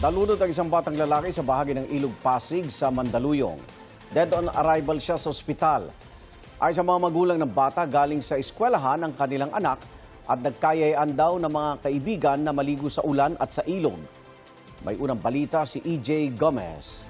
Nalunod ang isang batang lalaki sa bahagi ng Ilog Pasig sa Mandaluyong. Dead on arrival siya sa ospital. Ay sa mga magulang ng bata, galing sa eskwelahan ng kanilang anak at nagkayayaan daw ng mga kaibigan na maligo sa ulan at sa ilog. May unang balita si EJ Gomez.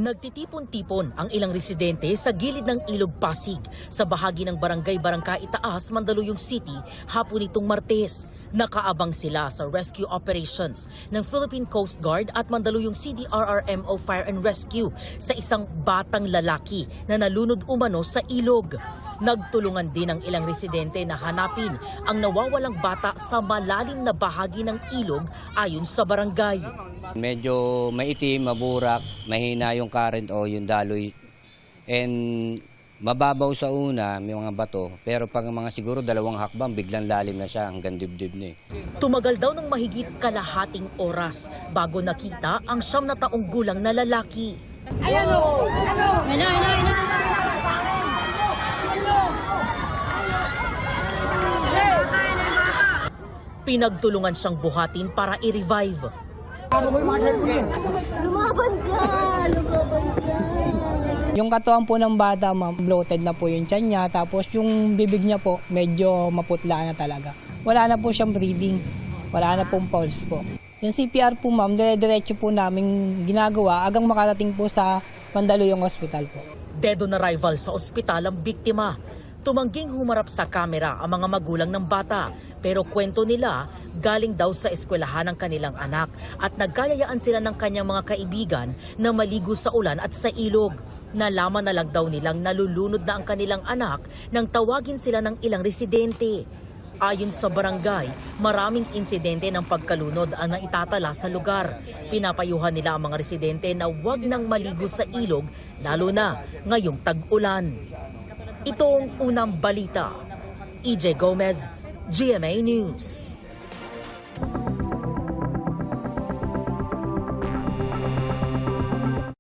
Nagtitipon-tipon ang ilang residente sa gilid ng Ilog Pasig sa bahagi ng Barangay Barangay Itaas, Mandaluyong City hapon nitong Martes. Nakaabang sila sa rescue operations ng Philippine Coast Guard at Mandaluyong CDRRMO Fire and Rescue sa isang batang lalaki na nalunod umano sa ilog. Nagtulungan din ang ilang residente na hanapin ang nawawalang bata sa malalim na bahagi ng ilog ayon sa barangay. Medyo maitim, maburak, mahina yung current o yung daloy. And mababaw sa una, may mga bato. Pero pag mga siguro 2 hakbang, biglang lalim na siya hanggang dibdib na. Tumagal daw ng mahigit kalahating oras bago nakita ang 9 na taong gulang na lalaki. Ayan o! Pinagtulungan siyang buhatin para i-revive. Lumaban ka! Lumaban ka! Yung katawan po ng bata, ma'am, bloated na po yung tiyan niya, tapos yung bibig niya po, medyo maputla na talaga. Wala na po siyang breathing, wala na pong pulse po. Yung CPR po, ma'am, dire-diretso po namin ginagawa hanggang makarating po sa Mandaluyong Hospital po. Dead on arrival sa ospital ang biktima. Tumangging humarap sa kamera ang mga magulang ng bata, pero kwento nila galing daw sa eskwelahan ng kanilang anak at nagkayayaan sila ng kanyang mga kaibigan na maligo sa ulan at sa ilog. Nalaman na lang daw nilang nalulunod na ang kanilang anak nang tawagin sila ng ilang residente. Ayon sa barangay, maraming insidente ng pagkalunod ang naitatala sa lugar. Pinapayuhan nila ang mga residente na huwag nang maligo sa ilog, lalo na ngayong tag-ulan. Ito ang unang balita. EJ Gomez, GMA News.